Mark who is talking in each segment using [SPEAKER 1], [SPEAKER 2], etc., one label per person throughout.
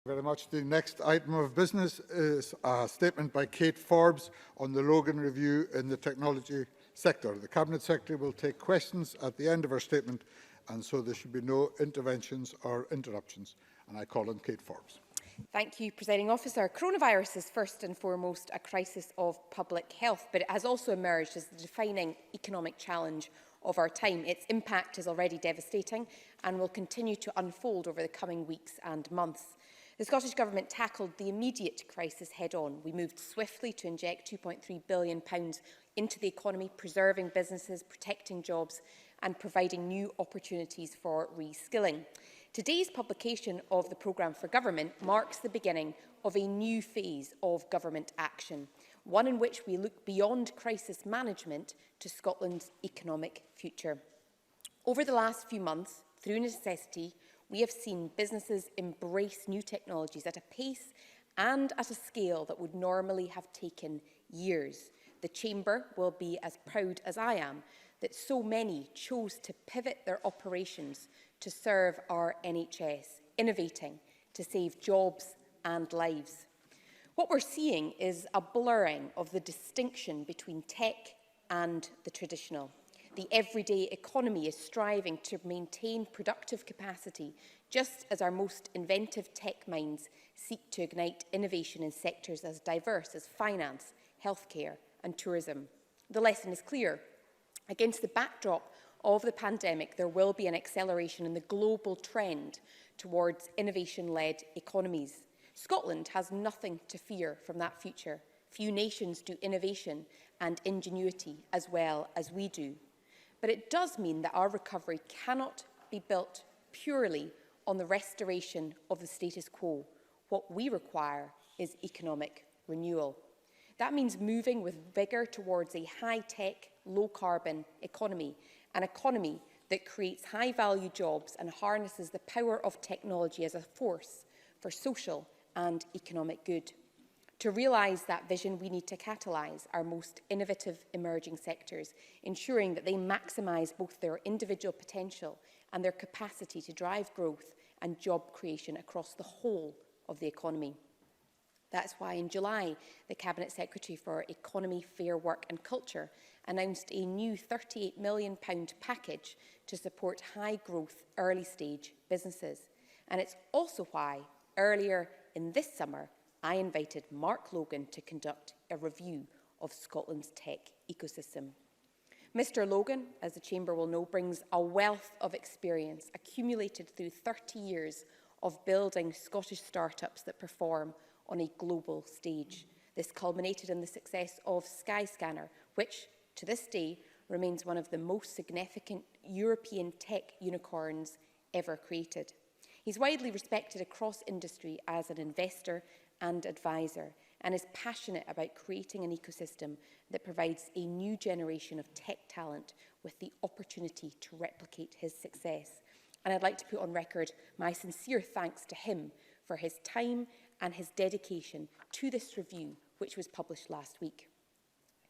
[SPEAKER 1] Very much. The next item of business is a statement by Kate Forbes on the Logan review in the technology sector. The Cabinet Secretary will take questions at the end of her statement, and so there should be no interventions or interruptions. And I call on Kate Forbes.
[SPEAKER 2] Thank you, Presiding Officer. Coronavirus is first and foremost a crisis of public health, but it has also emerged as the defining economic challenge of our time. Its impact is already devastating and will continue to unfold over the coming weeks and months. The Scottish Government tackled the immediate crisis head-on. We moved swiftly to inject £2.3 billion into the economy, preserving businesses, protecting jobs and providing new opportunities for reskilling. Today's publication of the Programme for Government marks the beginning of a new phase of government action, one in which we look beyond crisis management to Scotland's economic future. Over the last few months, through necessity, we have seen businesses embrace new technologies at a pace and at a scale that would normally have taken years. The Chamber will be as proud as I am that so many chose to pivot their operations to serve our NHS, innovating to save jobs and lives. What we're seeing is a blurring of the distinction between tech and the traditional. The everyday economy is striving to maintain productive capacity, just as our most inventive tech minds seek to ignite innovation in sectors as diverse as finance, healthcare and tourism. The lesson is clear. Against the backdrop of the pandemic, there will be an acceleration in the global trend towards innovation-led economies. Scotland has nothing to fear from that future. Few nations do innovation and ingenuity as well as we do. But it does mean that our recovery cannot be built purely on the restoration of the status quo. What we require is economic renewal. That means moving with vigour towards a high-tech, low-carbon economy, an economy that creates high-value jobs and harnesses the power of technology as a force for social and economic good. To realise that vision, we need to catalyse our most innovative emerging sectors, ensuring that they maximise both their individual potential and their capacity to drive growth and job creation across the whole of the economy. That's why in July, the Cabinet Secretary for Economy, Fair Work and Culture announced a new £38 million package to support high-growth, early-stage businesses. And it's also why, earlier in this summer, I invited Mark Logan to conduct a review of Scotland's tech ecosystem. Mr Logan, as the Chamber will know, brings a wealth of experience accumulated through 30 years of building Scottish startups that perform on a global stage. This culminated in the success of Skyscanner, which, to this day, remains one of the most significant European tech unicorns ever created. He's widely respected across industry as an investor and advisor, and is passionate about creating an ecosystem that provides a new generation of tech talent with the opportunity to replicate his success. And I'd like to put on record my sincere thanks to him for his time and his dedication to this review, which was published last week.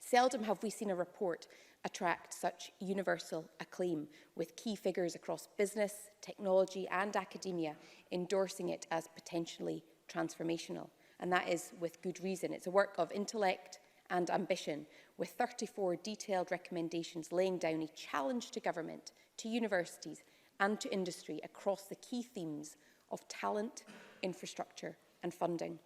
[SPEAKER 2] Seldom have we seen a report attract such universal acclaim, with key figures across business, technology and academia endorsing it as potentially transformational. And that is with good reason. It's a work of intellect and ambition, with 34 detailed recommendations laying down a challenge to government, to universities and to industry across the key themes of talent, infrastructure and funding.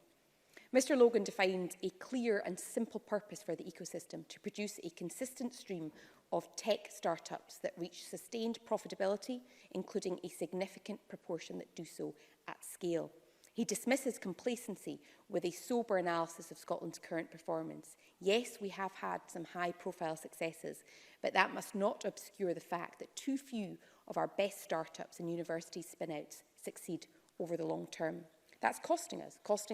[SPEAKER 2] Mr Logan defined a clear and simple purpose for the ecosystem: to produce a consistent stream of tech startups that reach sustained profitability, including a significant proportion that do so at scale. He dismisses complacency with a sober analysis of Scotland's current performance. Yes, we have had some high-profile successes, but that must not obscure the fact that too few of our best startups and university spin-outs succeed over the long term. That's costing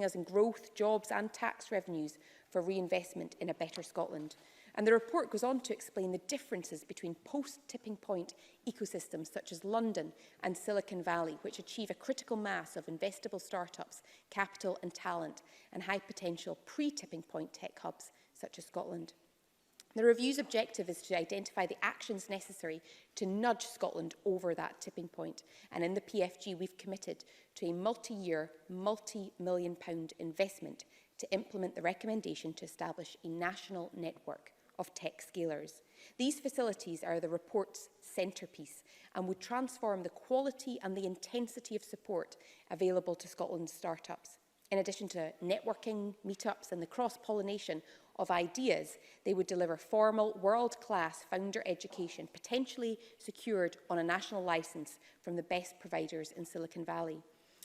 [SPEAKER 2] us in growth, jobs and tax revenues for reinvestment in a better Scotland. And the report goes on to explain the differences between post-tipping point ecosystems such as London and Silicon Valley, which achieve a critical mass of investable startups, capital and talent, and high-potential pre-tipping point tech hubs such as Scotland. The review's objective is to identify the actions necessary to nudge Scotland over that tipping point. And in the PFG, we've committed to a multi-year, multi-million pound investment to implement the recommendation to establish a national network of tech scalers. These facilities are the report's centrepiece and would transform the quality and the intensity of support available to Scotland's startups. In addition to networking, meetups and the cross-pollination of ideas, they would deliver formal, world-class founder education, potentially secured on a national licence from the best providers in Silicon Valley.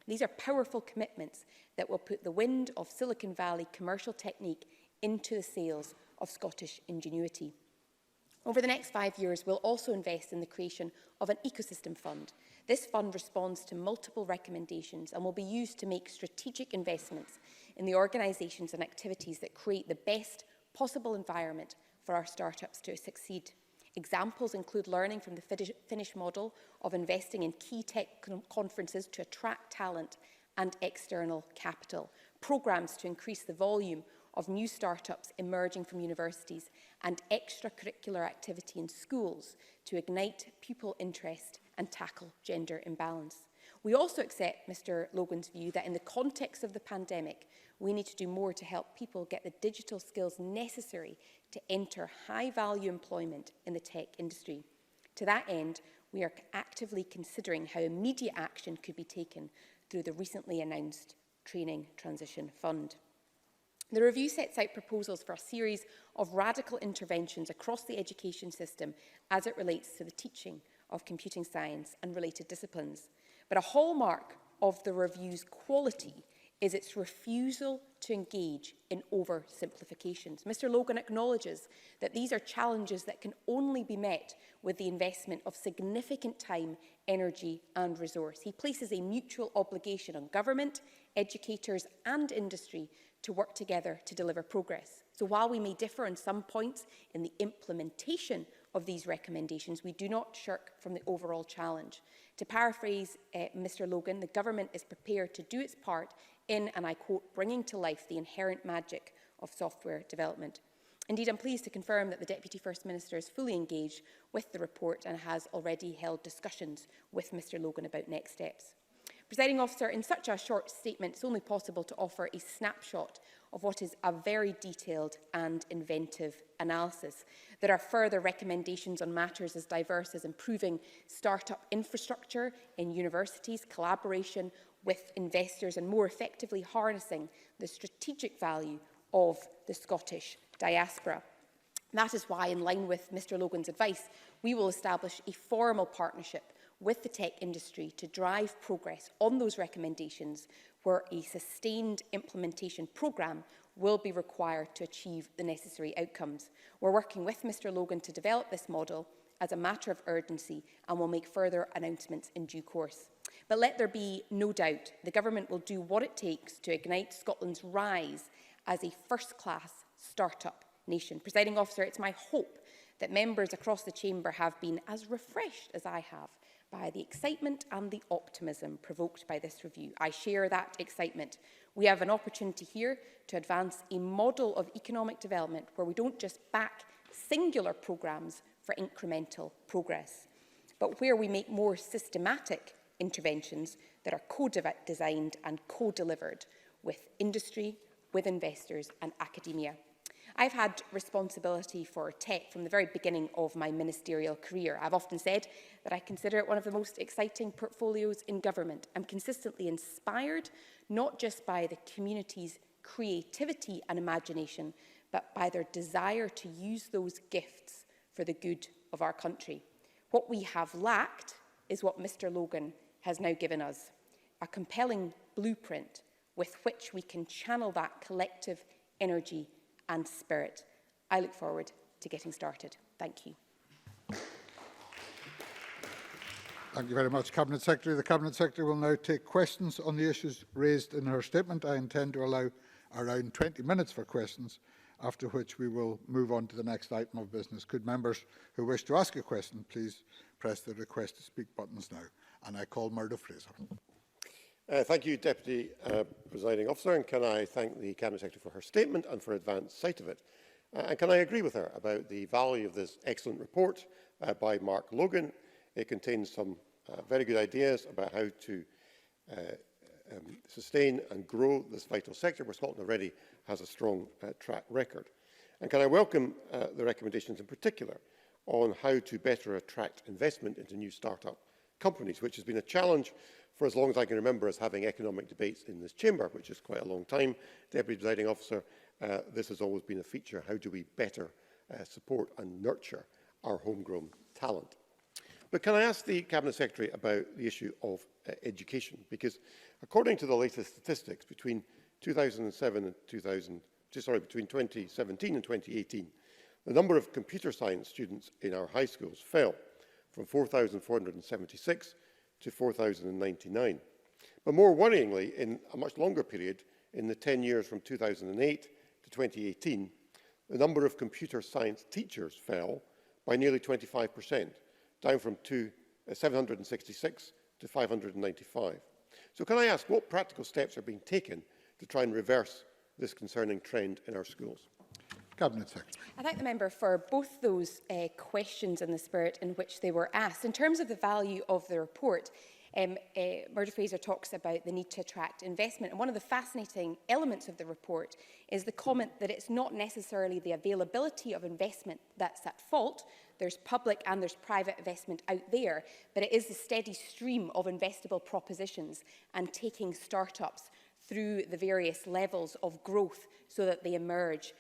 [SPEAKER 2] These are powerful commitments that will put the wind of Silicon Valley commercial technique into the sails of Scottish ingenuity. Over the next 5 years, we'll also invest in the creation of an ecosystem fund. This fund responds to multiple recommendations and will be used to make strategic investments in the organisations and activities that create the best possible environment for our startups to succeed. Examples include learning from the Finnish model of investing in key tech conferences to attract talent and external capital, programmes to increase the volume of new startups emerging from universities, and extracurricular activity in schools to ignite pupil interest and tackle gender imbalance. We also accept Mr. Logan's view that in the context of the pandemic, we need to do more to help people get the digital skills necessary to enter high-value employment in the tech industry. To that end, we are actively considering how immediate action could be taken through the recently announced Training Transition Fund. The review sets out proposals for a series of radical interventions across the education system as it relates to the teaching of computing science and related disciplines. But a hallmark of the review's quality is its refusal to engage in oversimplifications. Mr. Logan acknowledges that these are challenges that can only be met with the investment of significant time, energy and resource. He places a mutual obligation on government, educators and industry to work together to deliver progress. So while we may differ on some points in the implementation of these recommendations, we do not shirk from the overall challenge. To paraphrase Mr. Logan, the government is prepared to do its part in, and I quote, bringing to life the inherent magic of software development. Indeed, I'm pleased to confirm that the Deputy First Minister is fully engaged with the report and has already held discussions with Mr. Logan about next steps. Presiding Officer, in such a short statement, it's only possible to offer a snapshot of what is a very detailed and inventive analysis. There are further recommendations on matters as diverse as improving startup infrastructure in universities, collaboration with investors and more effectively harnessing the strategic value of the Scottish diaspora. That is why, in line with Mr. Logan's advice, we will establish a formal partnership with the tech industry to drive progress on those recommendations where a sustained implementation programme will be required to achieve the necessary outcomes. We're working with Mr. Logan to develop this model as a matter of urgency and will make further announcements in due course. But let there be no doubt the government will do what it takes to ignite Scotland's rise as a first-class start-up nation. Presiding Officer, it's my hope that members across the chamber have been as refreshed as I have by the excitement and the optimism provoked by this review. I share that excitement. We have an opportunity here to advance a model of economic development where we don't just back singular programmes for incremental progress, but where we make more systematic interventions that are co-designed and co-delivered with industry, with investors and academia. I've had responsibility for tech from the very beginning of my ministerial career. I've often said that I consider it one of the most exciting portfolios in government. I'm consistently inspired, not just by the community's creativity and imagination, but by their desire to use those gifts for the good of our country. What we have lacked is what Mr. Logan has now given us, a compelling blueprint with which we can channel that collective energy and spirit. I look forward to getting started. Thank you.
[SPEAKER 1] Thank you very much, Cabinet Secretary. The Cabinet Secretary will now take questions on the issues raised in her statement. I intend to allow around 20 minutes for questions, after which we will move on to the next item of business. Could members who wish to ask a question please press the request to speak buttons now. And I call Murdo Fraser.
[SPEAKER 3] Thank you, Deputy Presiding Officer, and can I thank the Cabinet Secretary for her statement and for advance sight of it. And can I agree with her about the value of this excellent report by Mark Logan? It contains some very good ideas about how to sustain and grow this vital sector, where Scotland already has a strong track record. And can I welcome the recommendations in particular on how to better attract investment into new start-up companies, which has been a challenge for as long as I can remember us having economic debates in this chamber, which is quite a long time. Deputy Presiding Officer, this has always been a feature. How do we better support and nurture our homegrown talent? But can I ask the Cabinet Secretary about the issue of education? Because according to the latest statistics, between 2007 and between 2017 and 2018, the number of computer science students in our high schools fell from 4,476 to 4,099. But more worryingly, in a much longer period, in the 10 years from 2008 to 2018, the number of computer science teachers fell by nearly 25%, down from 766 to 595. So can I ask, what practical steps are being taken to try and reverse this concerning trend in our schools?
[SPEAKER 1] Cabinet Secretary.
[SPEAKER 2] I thank the member for both those questions and the spirit in which they were asked. In terms of the value of the report, Murdo Fraser talks about the need to attract investment. And one of the fascinating elements of the report is the comment that it's not necessarily the availability of investment that's at fault. There's public and there's private investment out there, but it is the steady stream of investable propositions and taking startups through the various levels of growth so that they emerge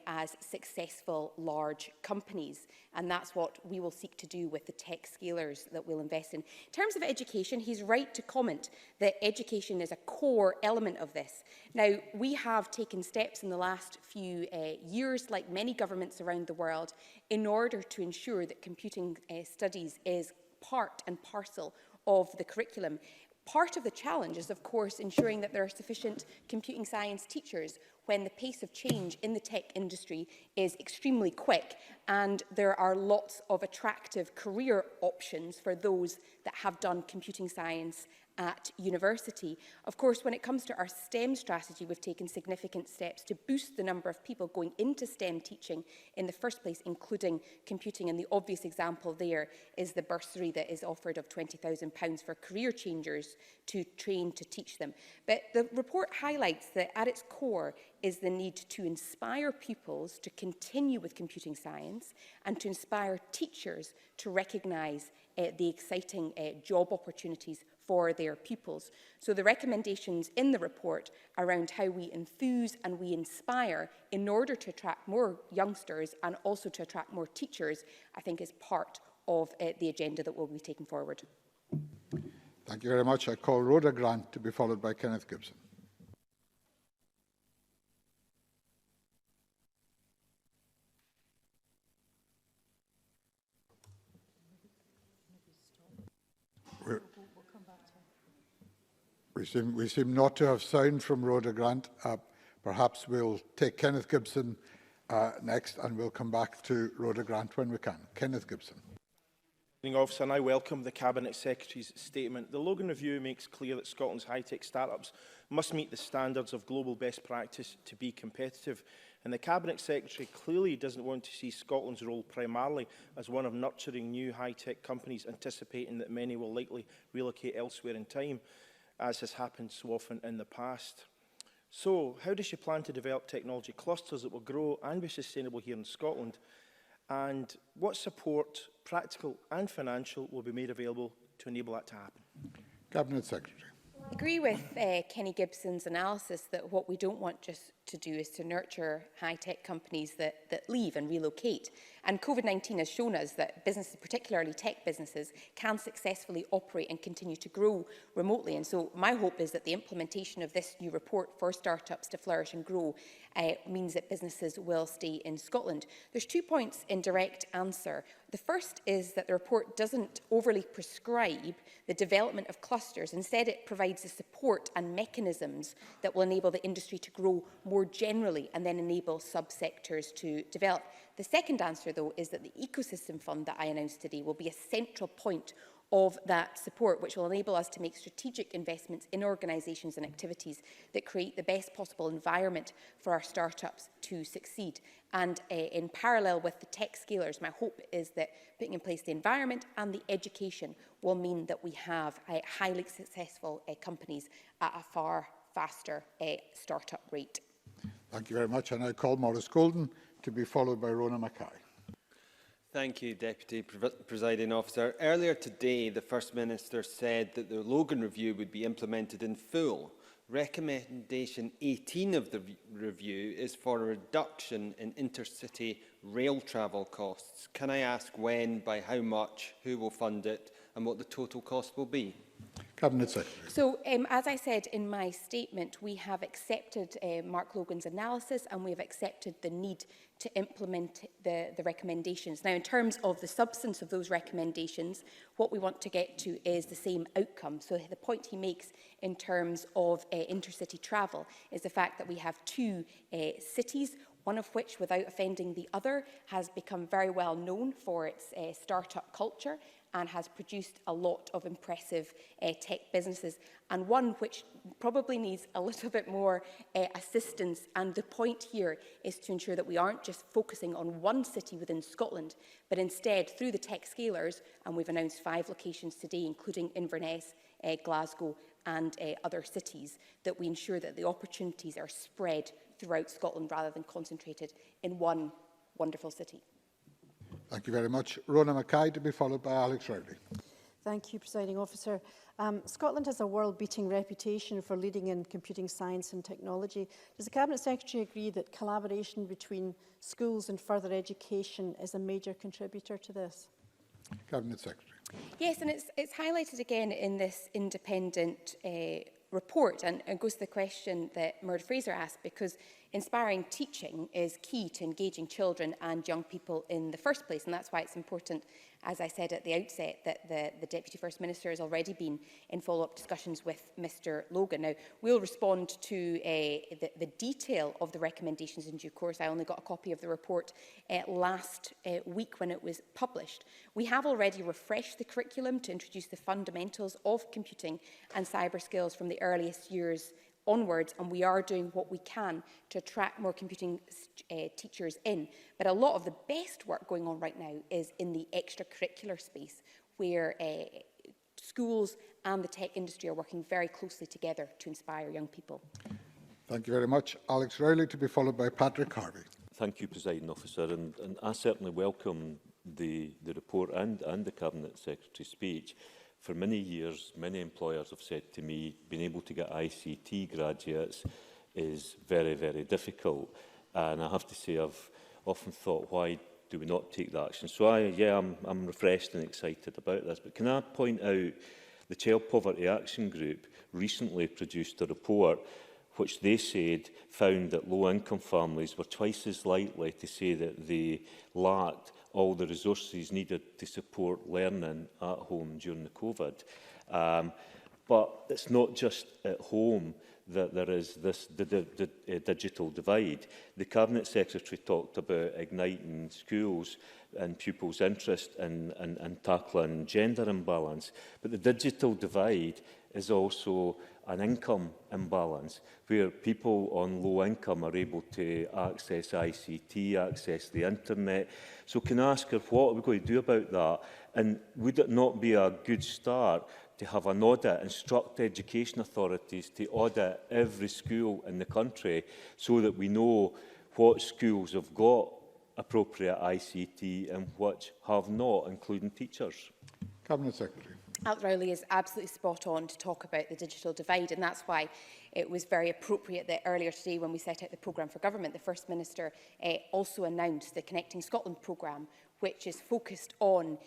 [SPEAKER 2] as successful large companies. And that's what we will seek to do with the tech scalers that we'll invest in. In terms of education, he's right to comment that education is a core element of this. Now, we have taken steps in the last few years, like many governments around the world, in order to ensure that computing studies is part and parcel of the curriculum. Part of the challenge is, of course, ensuring that there are sufficient computing science teachers when the pace of change in the tech industry is extremely quick and there are lots of attractive career options for those that have done computing science at university. Of course, when it comes to our STEM strategy, we've taken significant steps to boost the number of people going into STEM teaching in the first place, including computing. And the obvious example there is the bursary that is offered of £20,000 for career changers to train to teach them. But the report highlights that at its core is the need to inspire pupils to continue with computing science and to inspire teachers to recognise the exciting job opportunities for their pupils. So the recommendations in the report around how we enthuse and we inspire in order to attract more youngsters and also to attract more teachers, I think is part of the agenda that will be taken forward.
[SPEAKER 1] Thank you very much. I call Rhoda Grant to be followed by Kenneth Gibson. We seem not to have sound from Rhoda Grant. Perhaps we'll take Kenneth Gibson next, and we'll come back to Rhoda Grant when we can. Kenneth Gibson.
[SPEAKER 4] Officer, and I welcome the Cabinet Secretary's statement. The Logan Review makes clear that Scotland's high-tech start-ups must meet the standards of global best practice to be competitive. And the Cabinet Secretary clearly doesn't want to see Scotland's role primarily as one of nurturing new high-tech companies, anticipating that many will likely relocate elsewhere in time, as has happened so often in the past. So, how does she plan to develop technology clusters that will grow and be sustainable here in Scotland? And what support, practical and financial, will be made available to enable that to happen?
[SPEAKER 1] Cabinet Secretary.
[SPEAKER 2] I agree with Kenny Gibson's analysis that what we don't want just to do is to nurture high-tech companies that leave and relocate. And COVID-19 has shown us that businesses, particularly tech businesses, can successfully operate and continue to grow remotely. And so my hope is that the implementation of this new report for startups to flourish and grow means that businesses will stay in Scotland. There's 2 points in direct answer. The first is that the report doesn't overly prescribe the development of clusters. Instead, it provides the support and mechanisms that will enable the industry to grow more generally and then enable subsectors to develop. The second answer, though, is that the Ecosystem Fund that I announced today will be a central point of that support, which will enable us to make strategic investments in organisations and activities that create the best possible environment for our startups to succeed. And in parallel with the tech scalers, my hope is that putting in place the environment and the education will mean that we have highly successful companies at a far faster startup rate.
[SPEAKER 1] Thank you very much. And I call Maurice Golden to be followed by Rona Mackay.
[SPEAKER 5] Thank you, Deputy Presiding Officer. Earlier today, the First Minister said that the Logan review would be implemented in full. Recommendation 18 of the review is for a reduction in intercity rail travel costs. Can I ask when, by how much, who will fund it, and what the total cost will be?
[SPEAKER 1] Cabinet Secretary.
[SPEAKER 2] So, as I said in my statement, we have accepted Mark Logan's analysis and we have accepted the need to implement the recommendations. Now, in terms of the substance of those recommendations, what we want to get to is the same outcome. So the point he makes in terms of intercity travel is the fact that we have two cities, one of which, without offending the other, has become very well known for its start-up culture and has produced a lot of impressive tech businesses, and one which probably needs a little bit more assistance. And the point here is to ensure that we aren't just focusing on one city within Scotland, but instead, through the tech scalers, and we've announced 5 locations today, including Inverness, Glasgow and other cities, that we ensure that the opportunities are spread throughout Scotland rather than concentrated in one wonderful city.
[SPEAKER 1] Thank you very much. Rona Mackay to be followed by Alex Rowley.
[SPEAKER 6] Thank you, Presiding Officer. Scotland has a world-beating reputation for leading in computing science and technology. Does the Cabinet Secretary agree that collaboration between schools and further education is a major contributor to this?
[SPEAKER 1] Cabinet Secretary.
[SPEAKER 2] Yes, and it's highlighted again in this independent report, and it goes to the question that Murd Fraser asked, because inspiring teaching is key to engaging children and young people in the first place, and that's why it's important, as I said at the outset, that the Deputy First Minister has already been in follow-up discussions with Mr Logan. Now, we'll respond to the detail of the recommendations in due course. I only got a copy of the report last week when it was published. We have already refreshed the curriculum to introduce the fundamentals of computing and cyber skills from the earliest years onwards, and we are doing what we can to attract more computing teachers in. But a lot of the best work going on right now is in the extracurricular space, where schools and the tech industry are working very closely together to inspire young people.
[SPEAKER 1] Thank you very much. Alex Rowley to be followed by Patrick Harvey.
[SPEAKER 7] Thank you, Presiding Officer, and I certainly welcome the report and the Cabinet Secretary's speech. For many years, many employers have said to me, being able to get ICT graduates is very, very difficult. And I have to say, I've often thought, why do we not take that action? So I'm refreshed and excited about this. But can I point out the Child Poverty Action Group recently produced a report which they said found that low-income families were twice as likely to say that they lacked all the resources needed to support learning at home during the COVID. But it's not just at home that there is this digital divide. The Cabinet Secretary talked about igniting schools and pupils' interest in tackling gender imbalance. But the digital divide is also an income imbalance, where people on low income are able to access ICT, access the internet. So can I ask her, what are we going to do about that? And would it not be a good start to have an audit, instruct education authorities to audit every school in the country so that we know what schools have got appropriate ICT and which have not, including teachers?
[SPEAKER 1] Cabinet Secretary.
[SPEAKER 2] Alex Rowley is absolutely spot on to talk about the digital divide, and that's why it was very appropriate that earlier today, when we set out the programme for government, the First Minister also announced the Connecting Scotland programme, which is focused on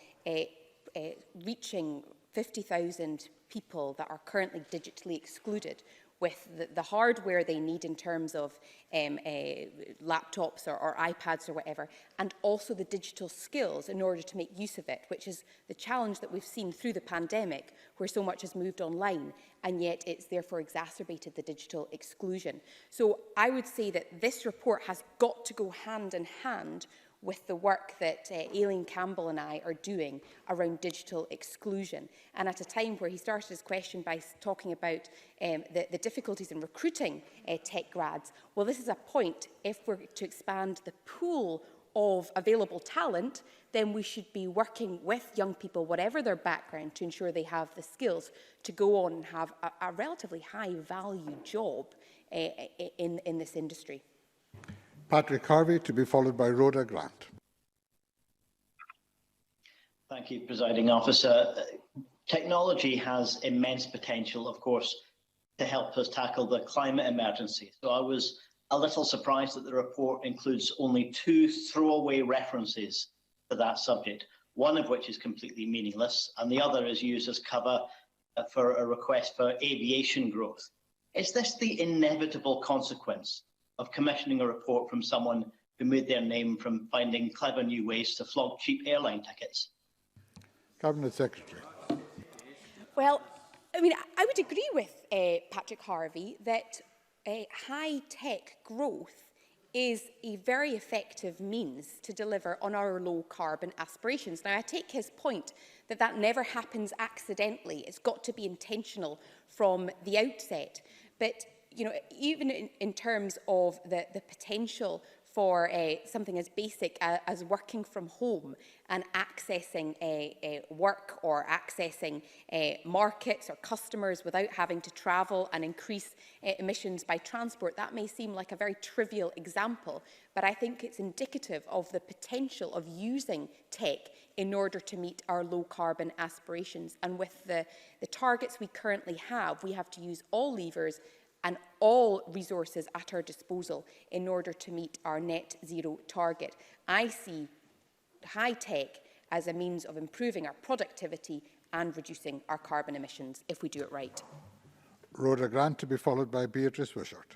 [SPEAKER 2] reaching 50,000 people that are currently digitally excluded with the hardware they need in terms of laptops or iPads or whatever, and also the digital skills in order to make use of it, which is the challenge that we've seen through the pandemic, where so much has moved online, and yet it's therefore exacerbated the digital exclusion. So I would say that this report has got to go hand in hand with the work that Aileen Campbell and I are doing around digital exclusion. And at a time where he started his question by talking about the difficulties in recruiting tech grads, well, this is a point. If we're to expand the pool of available talent, then we should be working with young people, whatever their background, to ensure they have the skills to go on and have a relatively high-value job in this industry.
[SPEAKER 1] Patrick Harvey, to be followed by Rhoda Grant.
[SPEAKER 8] Thank you, Presiding Officer. Technology has immense potential, of course, to help us tackle the climate emergency. So I was a little surprised that the report includes only 2 throwaway references to that subject, one of which is completely meaningless, and the other is used as cover for a request for aviation growth. Is this the inevitable consequence of commissioning a report from someone who made their name from finding clever new ways to flog cheap airline tickets?
[SPEAKER 1] Cabinet Secretary.
[SPEAKER 2] Well, I mean, I would agree with Patrick Harvey that high-tech growth is a very effective means to deliver on our low-carbon aspirations. Now, I take his point that that never happens accidentally. It's got to be intentional from the outset. But you know, even in terms of the potential for something as basic as working from home and accessing work or accessing markets or customers without having to travel and increase emissions by transport, that may seem like a very trivial example, but I think it's indicative of the potential of using tech in order to meet our low-carbon aspirations. And with the targets we currently have, we have to use all levers and all resources at our disposal in order to meet our net zero target. I see high tech as a means of improving our productivity and reducing our carbon emissions if we do it right.
[SPEAKER 1] Rhoda Grant, to be followed by Beatrice Wishart.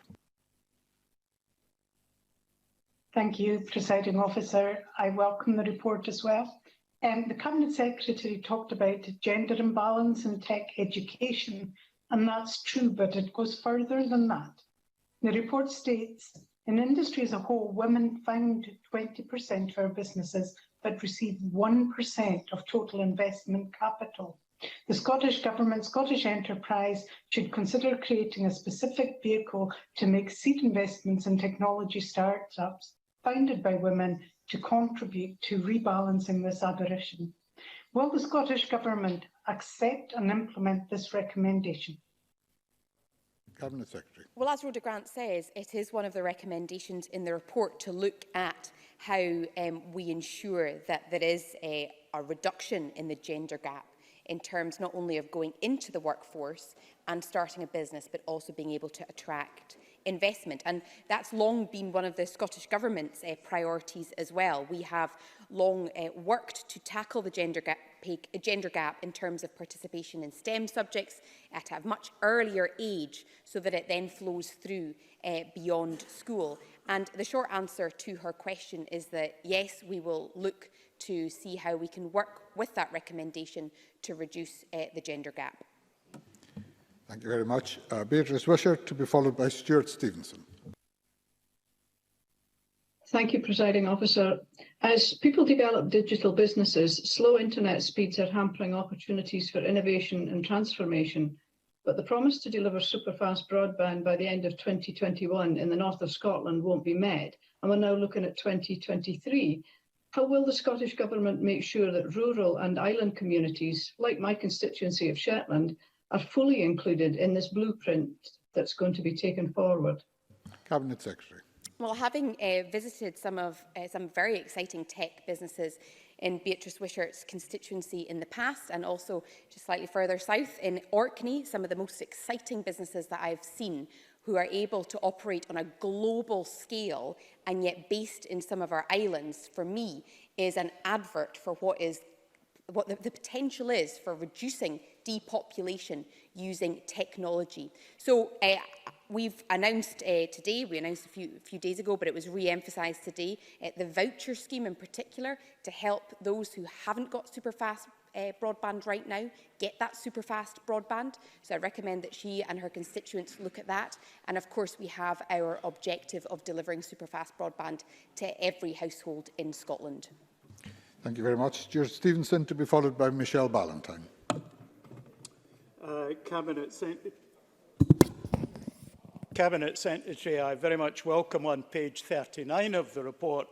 [SPEAKER 9] Thank you, Presiding Officer. I welcome the report as well. The Cabinet Secretary talked about gender imbalance in tech education, and that's true, but it goes further than that. The report states, in industry as a whole, women found 20% of our businesses but receive 1% of total investment capital. The Scottish Government, Scottish Enterprise should consider creating a specific vehicle to make seed investments in technology startups founded by women to contribute to rebalancing this aberration. Will the Scottish Government accept and implement this recommendation?
[SPEAKER 1] Cabinet Secretary.
[SPEAKER 2] Well, as Rhoda Grant says, it is one of the recommendations in the report to look at how we ensure that there is a reduction in the gender gap in terms not only of going into the workforce and starting a business, but also being able to attract investment. And that's long been one of the Scottish Government's priorities as well. We have long worked to tackle the gender gap in terms of participation in STEM subjects at a much earlier age so that it then flows through beyond school. And the short answer to her question is that yes, we will look to see how we can work with that recommendation to reduce the gender gap.
[SPEAKER 1] Thank you very much. Beatrice Wishart, to be followed by Stuart Stevenson.
[SPEAKER 10] Thank you, Presiding Officer. As people develop digital businesses, slow internet speeds are hampering opportunities for innovation and transformation. But the promise to deliver superfast broadband by the end of 2021 in the north of Scotland won't be met, and we're now looking at 2023. How will the Scottish Government make sure that rural and island communities, like my constituency of Shetland, are fully included in this blueprint that's going to be taken forward?
[SPEAKER 1] Cabinet Secretary.
[SPEAKER 2] Well, having visited some very exciting tech businesses in Beatrice Wishart's constituency in the past, and also just slightly further south in Orkney, some of the most exciting businesses that I've seen who are able to operate on a global scale and yet based in some of our islands, for me, is an advert for what the potential is for reducing depopulation using technology. So we've announced today, we announced a few days ago, but it was re-emphasised today, the voucher scheme in particular to help those who haven't got super fast broadband right now get that super fast broadband. So I recommend that she and her constituents look at that. And of course, we have our objective of delivering super fast broadband to every household in Scotland.
[SPEAKER 1] Thank you very much. Stuart Stevenson, to be followed by Michelle Ballantyne.
[SPEAKER 11] Cabinet Secretary, I very much welcome on page 39 of the report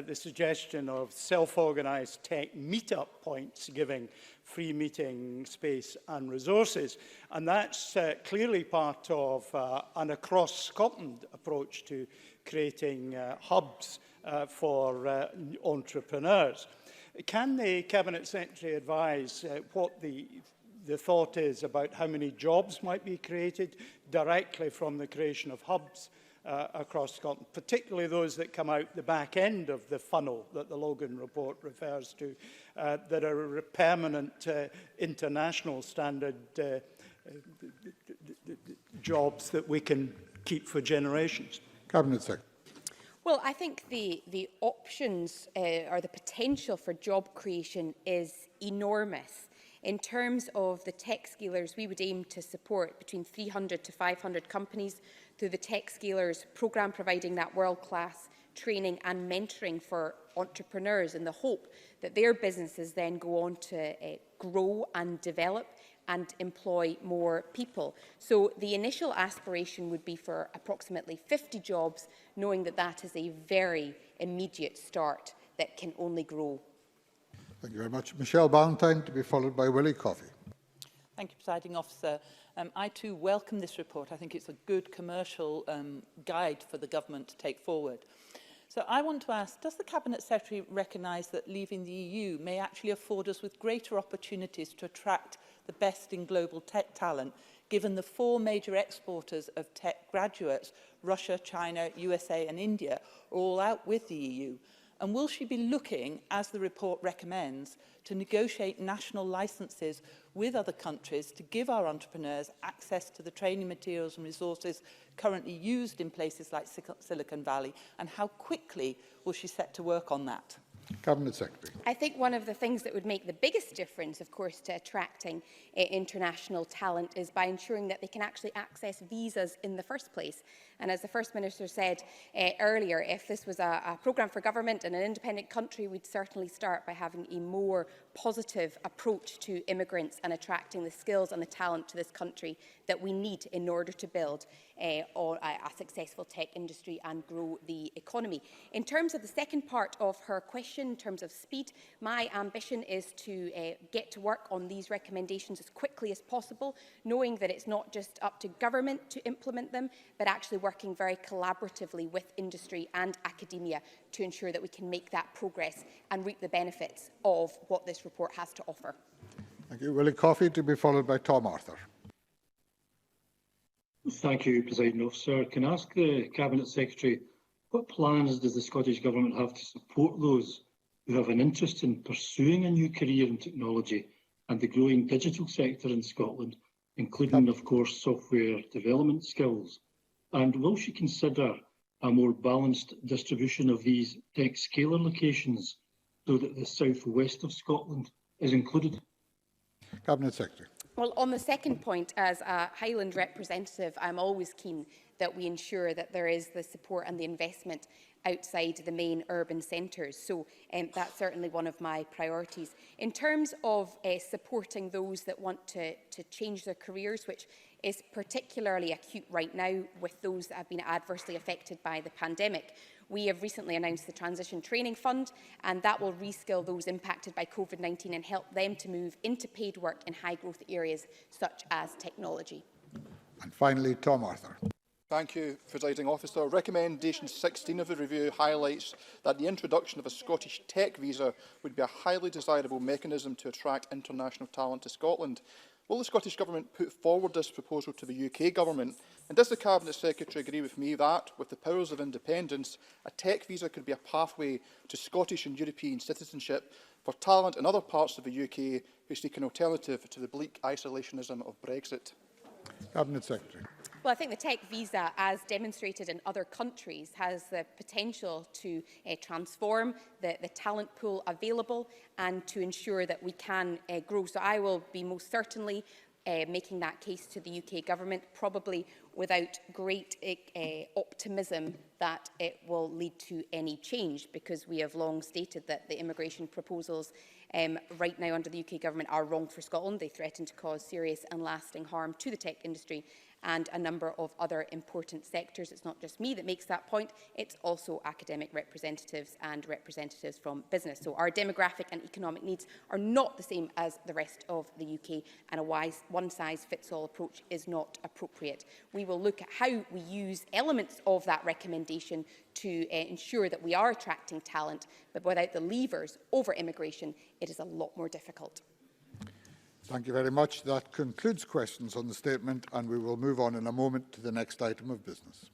[SPEAKER 11] the suggestion of self-organised tech meet-up points giving free meeting space and resources. And that's clearly part of an across-Scotland approach to creating hubs for entrepreneurs. Can the Cabinet Secretary advise what the thought is about how many jobs might be created directly from the creation of hubs across Scotland, particularly those that come out the back end of the funnel that the Logan report refers to, that are permanent international standard jobs that we can keep for generations?
[SPEAKER 1] Cabinet Secretary.
[SPEAKER 2] Well, I think the options or the potential for job creation is enormous. In terms of the tech scalers, we would aim to support between 300 to 500 companies through the Tech Scalers programme, providing that world-class training and mentoring for entrepreneurs in the hope that their businesses then go on to grow and develop and employ more people. So the initial aspiration would be for approximately 50 jobs, knowing that that is a very immediate start that can only grow.
[SPEAKER 1] Thank you very much. Michelle Ballantyne, to be followed by Willie Coffey.
[SPEAKER 12] Thank you, Presiding Officer. I too welcome this report. I think it's a good commercial guide for the government to take forward. So I want to ask, does the Cabinet Secretary recognise that leaving the EU may actually afford us with greater opportunities to attract the best in global tech talent, given the 4 major exporters of tech graduates, Russia, China, USA and India, are all out with the EU? And will she be looking, as the report recommends, to negotiate national licences with other countries to give our entrepreneurs access to the training materials and resources currently used in places like Silicon Valley? And how quickly will she set to work on that?
[SPEAKER 1] Cabinet Secretary.
[SPEAKER 2] I think one of the things that would make the biggest difference, of course, to attracting international talent is by ensuring that they can actually access visas in the first place. And as the First Minister said earlier, if this was a programme for government in an independent country, we'd certainly start by having a more positive approach to immigrants and attracting the skills and the talent to this country that we need in order to build a successful tech industry and grow the economy. In terms of the second part of her question, in terms of speed, my ambition is to get to work on these recommendations as quickly as possible, knowing that it's not just up to government to implement them, but actually working very collaboratively with industry and academia to ensure that we can make that progress and reap the benefits of what this report has to offer.
[SPEAKER 1] Thank you. Willie Coffey, to be followed by Tom Arthur.
[SPEAKER 13] Thank you, Presiding Officer. Can I ask the Cabinet Secretary, what plans does the Scottish Government have to support those who have an interest in pursuing a new career in technology and the growing digital sector in Scotland, including, of course, software development skills? And will she consider a more balanced distribution of these tech scaler locations so that the southwest of Scotland is included?
[SPEAKER 1] Cabinet Secretary.
[SPEAKER 2] Well, on the second point, as a Highland representative, I'm always keen that we ensure that there is the support and the investment outside the main urban centres. So that's certainly one of my priorities. In terms of supporting those that want to change their careers, which is particularly acute right now with those that have been adversely affected by the pandemic, we have recently announced the Transition Training Fund, and that will reskill those impacted by COVID-19 and help them to move into paid work in high-growth areas such as technology.
[SPEAKER 1] And finally, Tom Arthur.
[SPEAKER 14] Thank you, Presiding Officer. Recommendation 16 of the review highlights that the introduction of a Scottish tech visa would be a highly desirable mechanism to attract international talent to Scotland. Will the Scottish Government put forward this proposal to the UK Government? And does the Cabinet Secretary agree with me that, with the powers of independence, a tech visa could be a pathway to Scottish and European citizenship for talent in other parts of the UK who seek an alternative to the bleak isolationism of Brexit?
[SPEAKER 1] Cabinet Secretary.
[SPEAKER 2] Well, I think the tech visa, as demonstrated in other countries, has the potential to transform the talent pool available and to ensure that we can grow. So I will be most certainly making that case to the UK government, probably without great optimism that it will lead to any change, because we have long stated that the immigration proposals right now under the UK government are wrong for Scotland. They threaten to cause serious and lasting harm to the tech industry and a number of other important sectors. It's not just me that makes that point, it's also academic representatives and representatives from business. So our demographic and economic needs are not the same as the rest of the UK, and a one-size-fits-all approach is not appropriate. We will look at how we use elements of that recommendation to ensure that we are attracting talent, but without the levers over immigration, it is a lot more difficult.
[SPEAKER 1] Thank you very much. That concludes questions on the statement, and we will move on in a moment to the next item of business.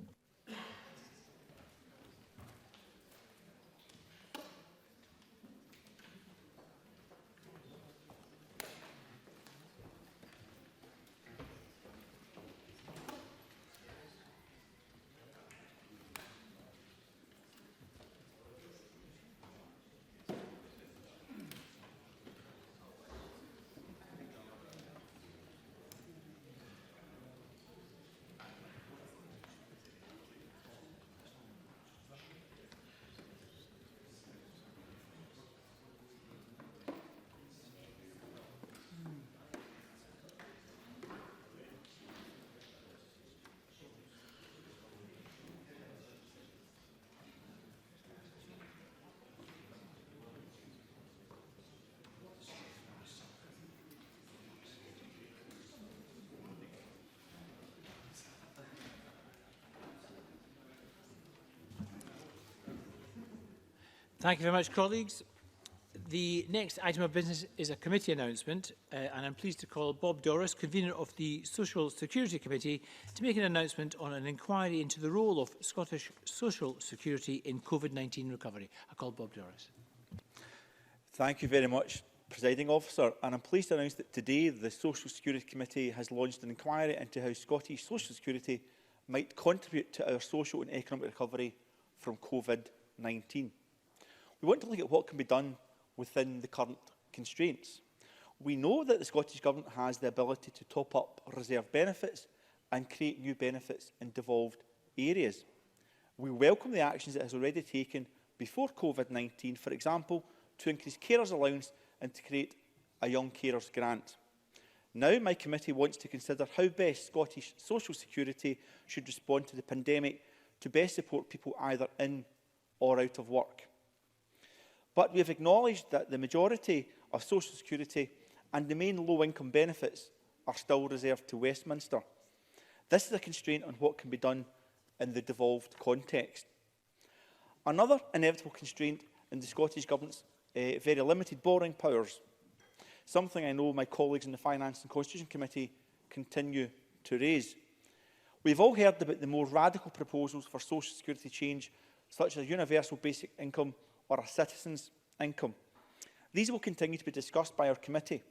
[SPEAKER 15] Thank you very much, colleagues. The next item of business is a committee announcement, and I'm pleased to call Bob Doris, convener of the Social Security Committee, to make an announcement on an inquiry into the role of Scottish social security in COVID-19 recovery. I call Bob Doris.
[SPEAKER 16] Thank you very much, Presiding Officer, and I'm pleased to announce that today the Social Security Committee has launched an inquiry into how Scottish social security might contribute to our social and economic recovery from COVID-19. We want to look at what can be done within the current constraints. We know that the Scottish Government has the ability to top up reserve benefits and create new benefits in devolved areas. We welcome the actions it has already taken before COVID-19, for example, to increase carers' allowance and to create a young carers grant. Now my committee wants to consider how best Scottish social security should respond to the pandemic to best support people either in or out of work. But we have acknowledged that the majority of social security and the main low-income benefits are still reserved to Westminster. This is a constraint on what can be done in the devolved context. Another inevitable constraint in the Scottish Government's very limited borrowing powers, something I know my colleagues in the Finance and Constitution Committee continue to raise. We've all heard about the more radical proposals for social security change, such as universal basic income or a citizen's income. These will continue to be discussed by our committee,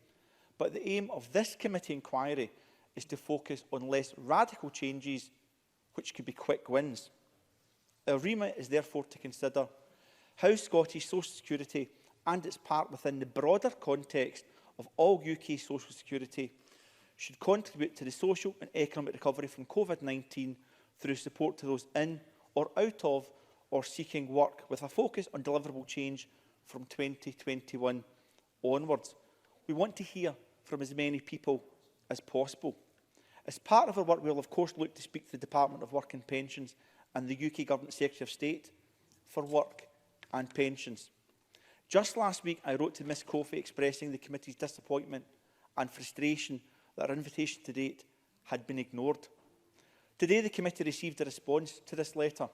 [SPEAKER 16] but the aim of this committee inquiry is to focus on less radical changes, which could be quick wins. Our remit is therefore to consider how Scottish social security and its part within the broader context of all UK social security should contribute to the social and economic recovery from COVID-19 through support to those in or out of or seeking work, with a focus on deliverable change from 2021 onwards. We want to hear from as many people as possible. As part of our work, we will of course look to speak to the Department of Work and Pensions and the UK Government Secretary of State for work and pensions. Just last week, I wrote to Ms Coffey expressing the committee's disappointment and frustration that our invitation to date had been ignored. Today, the committee received a response to this letter.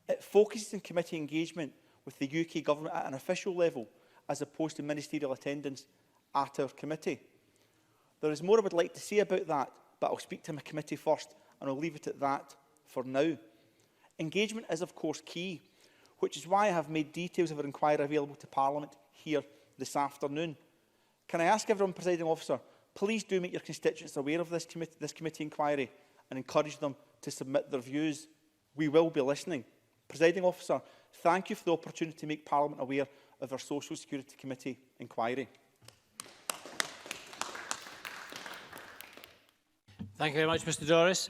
[SPEAKER 16] It focuses on committee engagement with the UK Government at an official level, as opposed to ministerial attendance at our committee. There is more I would like to say about that, but I'll speak to my committee first, and I'll leave it at that for now. Engagement is, of course, key, which is why I have made details of our inquiry available to Parliament here this afternoon. Can I ask everyone, Presiding Officer, please do make your constituents aware of this committee inquiry and encourage them to submit their views. We will be listening. Presiding Officer, thank you for the opportunity to make Parliament aware of our Social Security Committee inquiry.
[SPEAKER 15] Thank you very much, Mr Doris.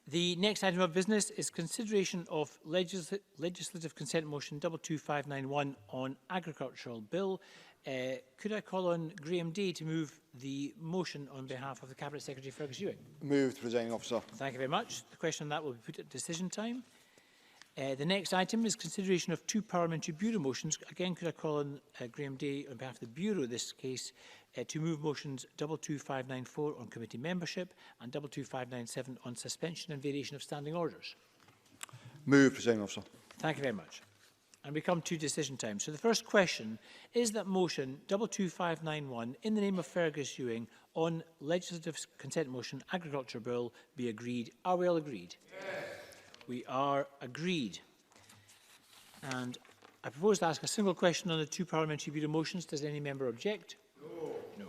[SPEAKER 15] The next item of business is consideration of legislative consent motion 22591 on agricultural bill. Could I call on Graham Day to move the motion on behalf of the Cabinet Secretary Fergus Ewing?
[SPEAKER 14] Moved, Presiding Officer.
[SPEAKER 15] Thank you very much. The question on that will be put at decision time. The next item is consideration of two Parliamentary Bureau motions. Again, could I call on Graham Day on behalf of the Bureau in this case to move motions 22594 on committee membership and 22597 on suspension and variation of standing orders?
[SPEAKER 14] Moved, Presiding Officer.
[SPEAKER 15] Thank you very much. And we come to decision time. So the first question is that motion 22591 in the name of Fergus Ewing on legislative consent motion agriculture bill be agreed. Are we all agreed? Yes. We are agreed. And I propose to ask a single question on the two Parliamentary Bureau motions. Does any member object? No. No.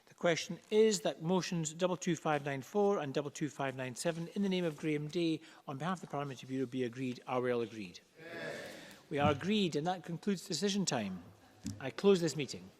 [SPEAKER 15] The question is that motions 22594 and 22597 in the name of Graham Day on behalf of the Parliamentary Bureau be agreed. Are we all agreed? Yes. We are agreed, and that concludes decision time. I close this meeting.